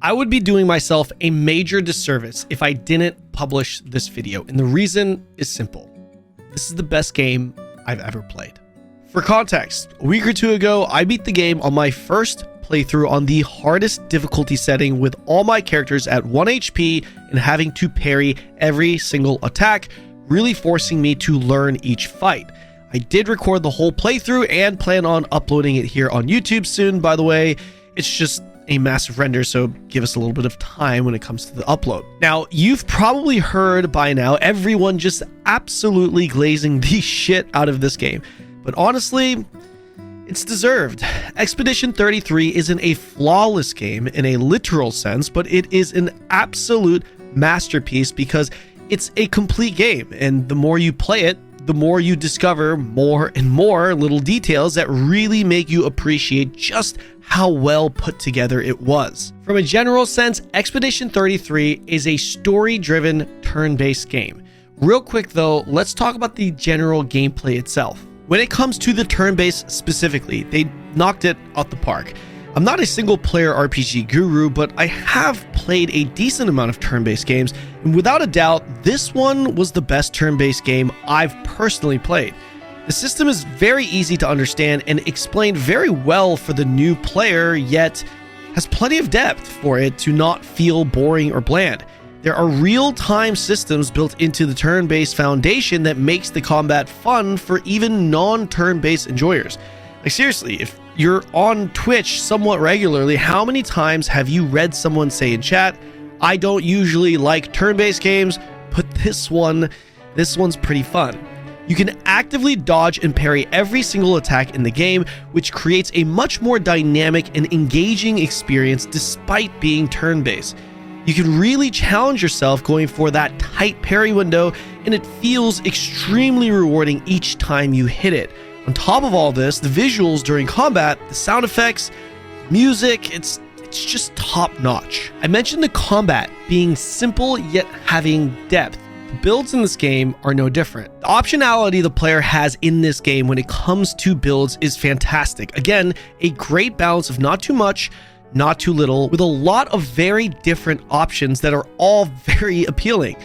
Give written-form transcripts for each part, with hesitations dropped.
I would be doing myself a major disservice if I didn't publish this video, and the reason is simple. This is the best game I've ever played. For context, a week or two ago, I beat the game on my first playthrough on the hardest difficulty setting with all my characters at 1 HP and having to parry every single attack, really forcing me to learn each fight. I did record the whole playthrough and plan on uploading it here on YouTube soon, by the way. It's just a massive render, so give us a little bit of time when it comes to the upload. Now, you've probably heard by now everyone just absolutely glazing the shit out of this game, but honestly, it's deserved. Expedition 33 isn't a flawless game in a literal sense, but it is an absolute masterpiece because it's a complete game, and the more you play it, the more you discover more and more little details that really make you appreciate just how well put together it was. From a general sense, Expedition 33 is a story-driven turn-based game. Real quick though, let's talk about the general gameplay itself. When it comes to the turn-based specifically, they knocked it out the park. I'm not a single-player RPG guru, but I have played a decent amount of turn-based games, and without a doubt, this one was the best turn-based game I've personally played. The system is very easy to understand and explained very well for the new player, yet has plenty of depth for it to not feel boring or bland. There are real-time systems built into the turn-based foundation that makes the combat fun for even non-turn-based enjoyers. Like seriously, if you're on Twitch somewhat regularly, how many times have you read someone say in chat, I don't usually like turn-based games, but this one's pretty fun. You can actively dodge and parry every single attack in the game, which creates a much more dynamic and engaging experience despite being turn-based. You can really challenge yourself going for that tight parry window, and it feels extremely rewarding each time you hit it. On top of all this, the visuals during combat, the sound effects, music, it's just top notch. I mentioned the combat being simple yet having depth. The builds in this game are no different. The optionality the player has in this game when it comes to builds is fantastic. Again, a great balance of not too much, not too little, with a lot of very different options that are all very appealing.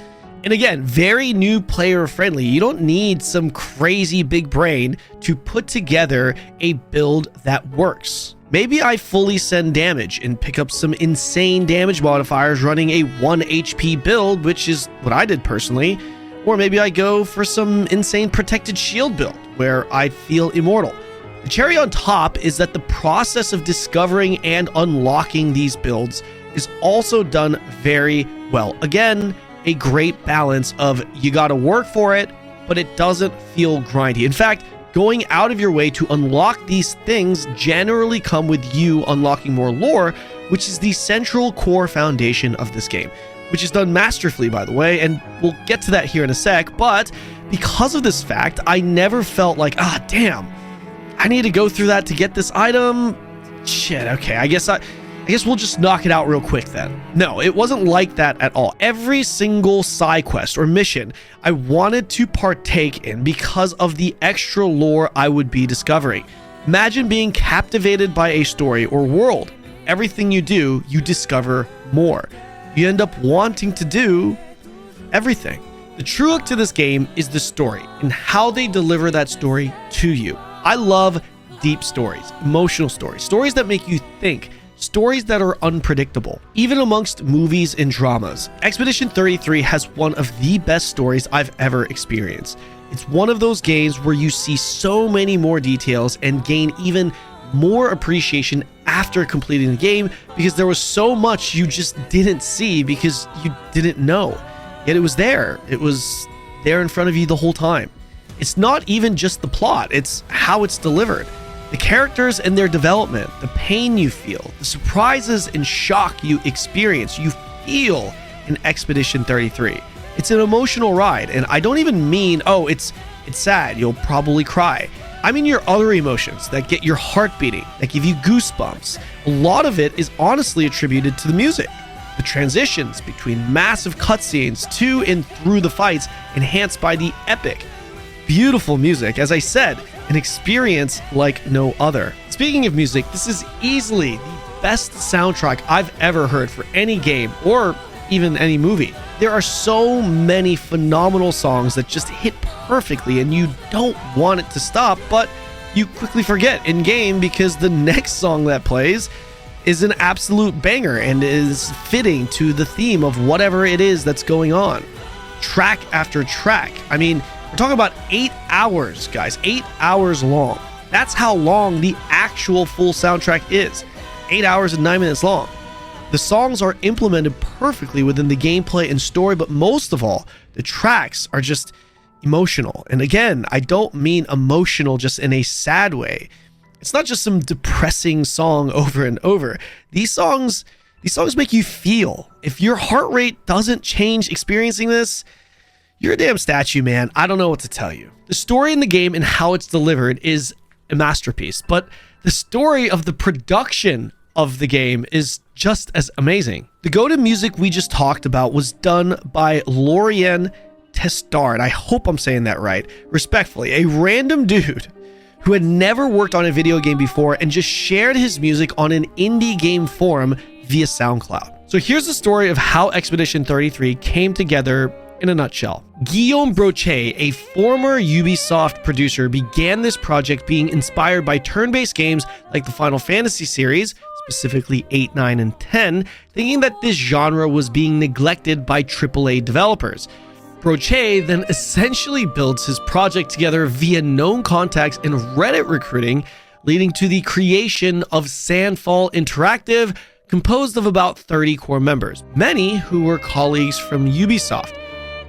And again, very new player friendly. You don't need some crazy big brain to put together a build that works. Maybe I fully send damage and pick up some insane damage modifiers running a 1 HP build, which is what I did personally. Or maybe I go for some insane protected shield build where I feel immortal. The cherry on top is that the process of discovering and unlocking these builds is also done very well. Again, a great balance of you gotta work for it, but it doesn't feel grindy. In fact, going out of your way to unlock these things generally come with you unlocking more lore, which is the central core foundation of this game, which is done masterfully, by the way, and we'll get to that here in a sec. But because of this fact, I never felt like, damn, I need to go through that to get this item. Shit, okay, I guess we'll just knock it out real quick then. No, it wasn't like that at all. Every single side quest or mission I wanted to partake in because of the extra lore I would be discovering. Imagine being captivated by a story or world. Everything you do, you discover more. You end up wanting to do everything. The true hook to this game is the story and how they deliver that story to you. I love deep stories, emotional stories, stories that make you think, stories that are unpredictable. Even amongst movies and dramas, Expedition 33 has one of the best stories I've ever experienced. It's one of those games where you see so many more details and gain even more appreciation after completing the game because there was so much you just didn't see because you didn't know. Yet it was there. It was there in front of you the whole time. It's not even just the plot, it's how it's delivered. The characters and their development, the pain you feel, the surprises and shock you experience, you feel in Expedition 33. It's an emotional ride, and I don't even mean, it's sad, you'll probably cry. I mean your other emotions that get your heart beating, that give you goosebumps. A lot of it is honestly attributed to the music. The transitions between massive cutscenes to and through the fights enhanced by the epic, beautiful music. As I said, an experience like no other. Speaking of music, this is easily the best soundtrack I've ever heard for any game or even any movie. There are so many phenomenal songs that just hit perfectly and you don't want it to stop, but you quickly forget in game because the next song that plays is an absolute banger and is fitting to the theme of whatever it is that's going on. Track after track. I mean, we're talking about 8 hours, guys, 8 hours long. That's how long the actual full soundtrack is. 8 hours and 9 minutes long. The songs are implemented perfectly within the gameplay and story, but most of all, the tracks are just emotional. And again, I don't mean emotional just in a sad way. It's not just some depressing song over and over. These songs make you feel. If your heart rate doesn't change experiencing this, you're a damn statue, man. I don't know what to tell you. The story in the game and how it's delivered is a masterpiece, but the story of the production of the game is just as amazing. The go-to music we just talked about was done by Lorien Testard. I hope I'm saying that right. Respectfully, a random dude who had never worked on a video game before and just shared his music on an indie game forum via SoundCloud. So here's the story of how Expedition 33 came together in a nutshell. Guillaume Brochet, a former Ubisoft producer, began this project being inspired by turn-based games like the Final Fantasy series, specifically 8, 9, and 10, thinking that this genre was being neglected by AAA developers. Brochet then essentially builds his project together via known contacts and Reddit recruiting, leading to the creation of Sandfall Interactive, composed of about 30 core members, many who were colleagues from Ubisoft.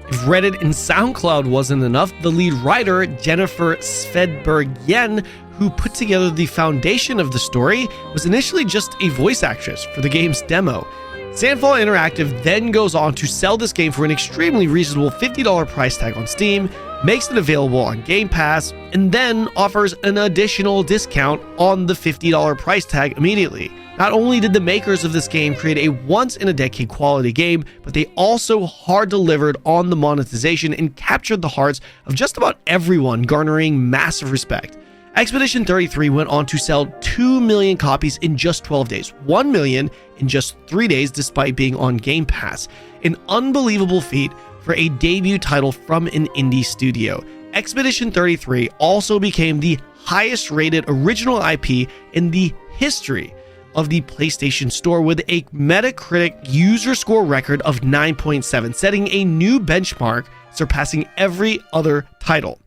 If Reddit and SoundCloud wasn't enough, the lead writer, Jennifer Svedberg-Yen, who put together the foundation of the story, was initially just a voice actress for the game's demo. Sandfall Interactive then goes on to sell this game for an extremely reasonable $50 price tag on Steam, makes it available on Game Pass, and then offers an additional discount on the $50 price tag immediately. Not only did the makers of this game create a once-in-a-decade quality game, but they also hard-delivered on the monetization and captured the hearts of just about everyone, garnering massive respect. Expedition 33 went on to sell 2 million copies in just 12 days, 1 million in just 3 days despite being on Game Pass. An unbelievable feat for a debut title from an indie studio. Expedition 33 also became the highest rated original IP in the history of the PlayStation Store with a Metacritic user score record of 9.7, setting a new benchmark, surpassing every other title.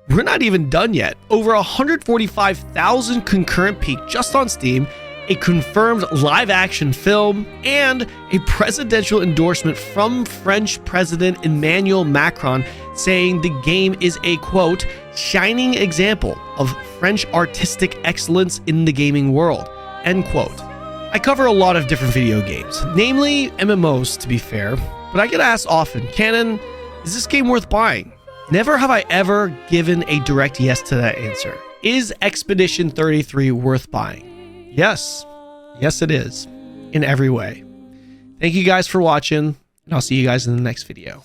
We're not even done yet. Over 145,000 concurrent peak just on Steam, a confirmed live-action film, and a presidential endorsement from French President Emmanuel Macron saying the game is a, quote, shining example of French artistic excellence in the gaming world, end quote. I cover a lot of different video games, namely MMOs to be fair, but I get asked often, Kanon, is this game worth buying? Never have I ever given a direct yes to that answer. Is Expedition 33 worth buying? Yes. Yes, it is. In every way. Thank you guys for watching, and I'll see you guys in the next video.